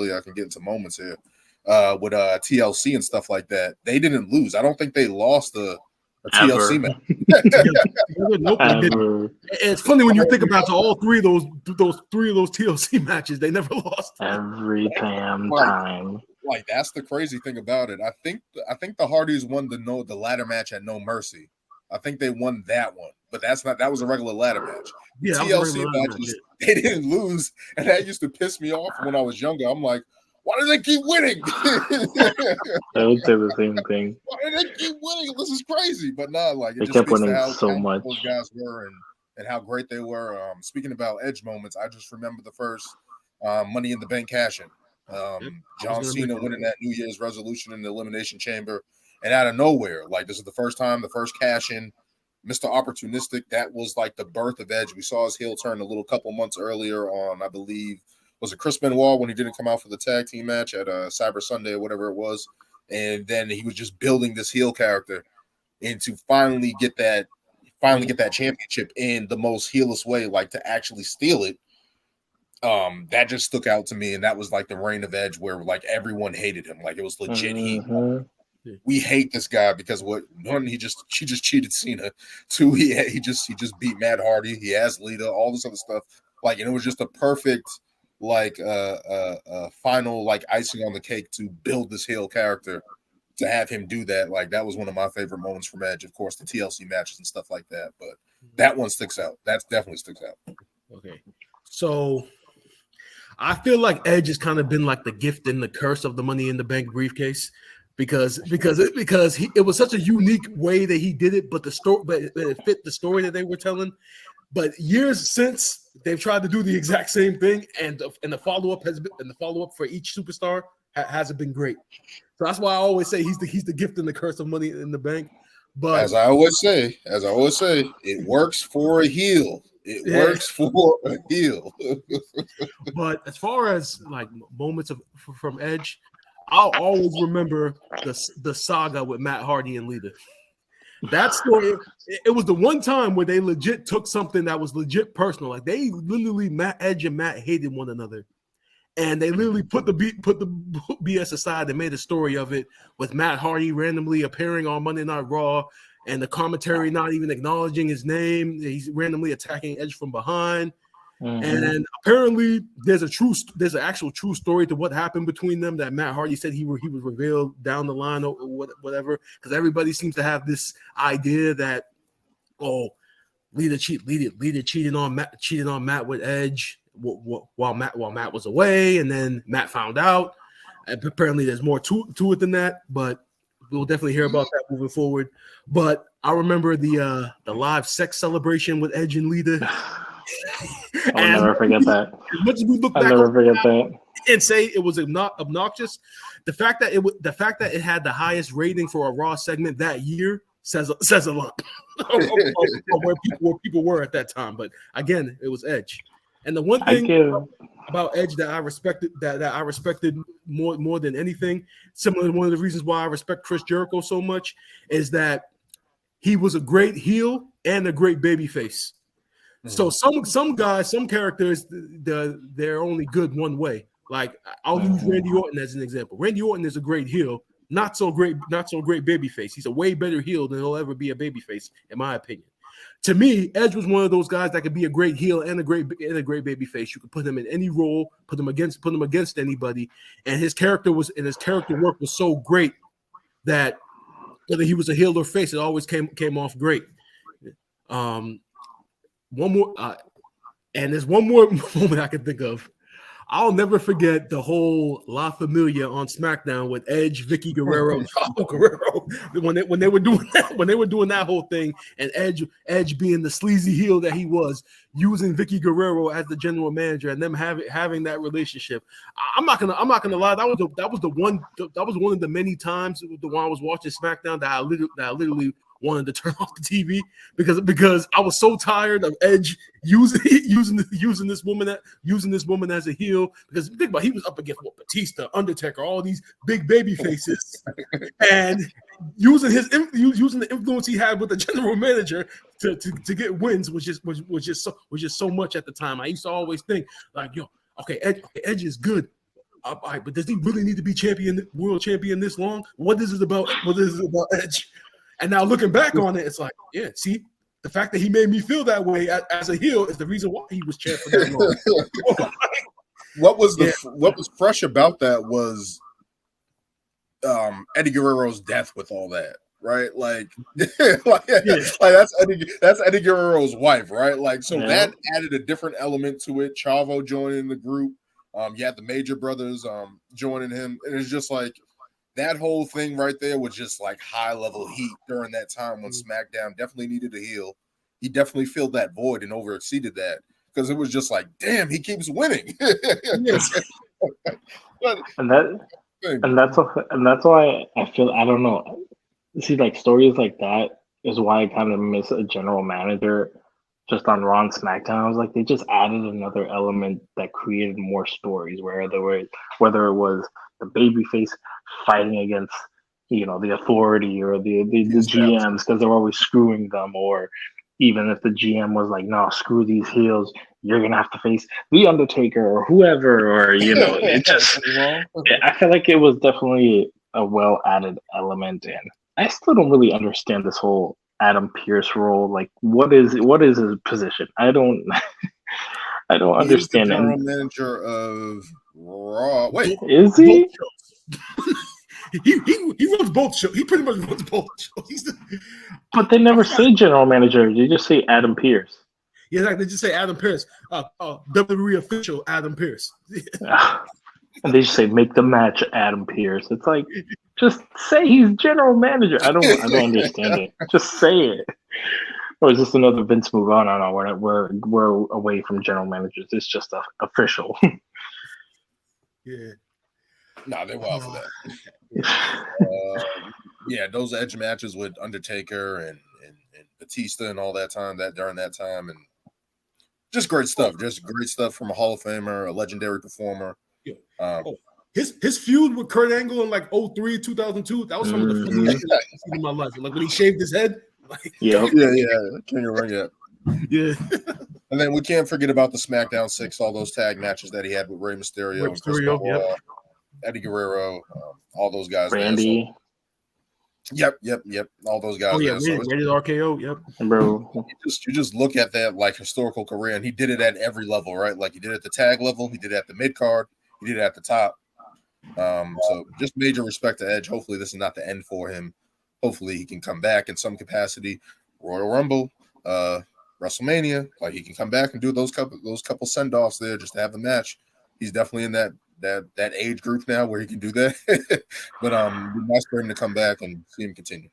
earlier. I can get into moments here with TLC and stuff like that. They didn't lose. I don't think they lost a TLC match. It's funny when you think about all three of those TLC matches. They never lost every damn time. Like that's the crazy thing about it. I think the Hardys won the ladder match at No Mercy. I think they won that one, but that was a regular ladder match. Yeah, TLC matches, they didn't lose, and that used to piss me off when I was younger. I'm like, why do they keep winning? I would say the same thing. Why do they keep winning? This is crazy. But nah, like they kept winning so much. Those guys were and how great they were. Speaking about Edge moments, I just remember the first Money in the Bank cash-in. John Cena winning that New Year's resolution in the Elimination Chamber, and out of nowhere, like this is the first cash-in. Mr. Opportunistic, that was like the birth of Edge. We saw his heel turn a little couple months earlier on, I believe, was it Chris Benoit when he didn't come out for the tag team match at Cyber Sunday or whatever it was, and then he was just building this heel character, and to finally get that championship in the most heelest way, like to actually steal it. That just stuck out to me, and that was like the reign of Edge, where like everyone hated him, like it was legit heat. We hate this guy because one, he just cheated Cena. Two, he just beat Matt Hardy. He has Lita, all this other stuff. Like, and it was just a perfect like final like icing on the cake to build this heel character. To have him do that, like that was one of my favorite moments from Edge. Of course, the TLC matches and stuff like that, but that one sticks out. That definitely sticks out. Okay, so I feel like Edge has kind of been like the gift and the curse of the Money in the Bank briefcase. Because it was such a unique way that he did it, but it fit the story that they were telling. But years since, they've tried to do the exact same thing, and the follow up for each superstar hasn't been great. So that's why I always say he's the gift and the curse of Money in the Bank. But as I always say, it works for a heel. It works for a heel. But as far as like moments from Edge, I'll always remember the saga with Matt Hardy and Lita. That story, it was the one time where they legit took something that was legit personal. Like they literally, Edge and Matt hated one another, and they literally put the BS aside and made a story of it with Matt Hardy randomly appearing on Monday Night Raw, and the commentary not even acknowledging his name. He's randomly attacking Edge from behind. And apparently, there's an actual true story to what happened between them that Matt Hardy said he was revealed down the line or whatever. Because everybody seems to have this idea that Lita cheated on Matt with Edge while Matt was away, and then Matt found out. And apparently, there's more to it than that, but we'll definitely hear about that moving forward. But I remember the live sex celebration with Edge and Lita. I'll never forget that. As much as we look back and say it was obnoxious, the fact that it had the highest rating for a Raw segment that year says a lot of where people were at that time. But again, it was Edge. And the one thing about Edge that I respected more than anything, similar to one of the reasons why I respect Chris Jericho so much, is that he was a great heel and a great babyface. So some guys, some characters, they're only good one way. Like I'll use Randy Orton as an example. Randy Orton is a great heel, not so great babyface. He's a way better heel than he'll ever be a babyface, in my opinion. To me, Edge was one of those guys that could be a great heel and a great babyface. You could put him in any role, put him against anybody, and his character work was so great that whether he was a heel or face, it always came off great. One more, and there's one more moment I can think of. I'll never forget the whole La Familia on Smackdown with Edge, Vicky Guerrero, and Chavo Guerrero when they were doing that whole thing, and Edge being the sleazy heel that he was, using Vicky Guerrero as the general manager, and them having that relationship. I'm not gonna lie, that was one of the many times when I was watching Smackdown that I literally wanted to turn off the TV because I was so tired of Edge using this woman as a heel. Because think about it, he was up against Batista, Undertaker, all these big baby faces, and using the influence he had with the general manager to get wins was just so much at the time. I used to always think like, Edge is good. but does he really need to be world champion this long? What is it about? What is it about Edge? And now looking back on it, it's like, yeah, see, the fact that he made me feel that way as a heel is the reason why he was champ for that long. What was fresh about that was Eddie Guerrero's death with all that, right? Like that's Eddie Guerrero's wife, right? Like, so that added a different element to it. Chavo joining the group. You had the Major Brothers joining him. And it's just like that whole thing right there was just like high level heat during that time when SmackDown definitely needed a heel. He definitely filled that void and over exceeded that because it was just like, damn, he keeps winning. And that's why I feel, I don't know. See, like stories like that is why I kind of miss a general manager just on Raw and SmackDown. I was like, they just added another element that created more stories, whether it was the babyface fighting against, the authority or the GMs because they're always screwing them, or even if the GM was like, no, screw these heels, you're gonna have to face the Undertaker or whoever, or it just I feel like it was definitely a well added element, and I still don't really understand this whole Adam Pearce role. Like, what is his position? I don't understand. He's the general manager of Raw. Wait, is he? He runs both shows. He pretty much runs both shows. But they never say general manager. They just say Adam Pearce. Yeah, like they just say Adam Pearce, WWE official Adam Pearce. And they just say make the match Adam Pearce. It's like, just say he's general manager. I don't understand it. Just say it. Or is this another Vince move on? I don't know. We're away from general managers. It's just official. Yeah. Nah, they're wild for that. Yeah, those Edge matches with Undertaker and Batista and all that time, during that time, and just great stuff. Just great stuff from a Hall of Famer, a legendary performer. Yeah. His feud with Kurt Angle in like 2003, 2002, that was some of the funniest shit I've seen in my life. Like when he shaved his head. Like, yeah. King of Ring, yeah. And then we can't forget about the SmackDown 6, all those tag matches that he had with Rey Mysterio, and Chris Benoit, Eddie Guerrero, all those guys. Randy. There, so. Yep. All those guys. Oh yeah, there. Randy's RKO. Yep. Bro, you just look at that like historical career, and he did it at every level, right? Like he did it at the tag level, he did it at the mid card, he did it at the top. So just major respect to Edge. Hopefully, this is not the end for him. Hopefully, he can come back in some capacity. Royal Rumble, WrestleMania, like he can come back and do those couple send offs there just to have the match. He's definitely in that age group now where he can do that. But it'd be nice for him to come back and see him continue.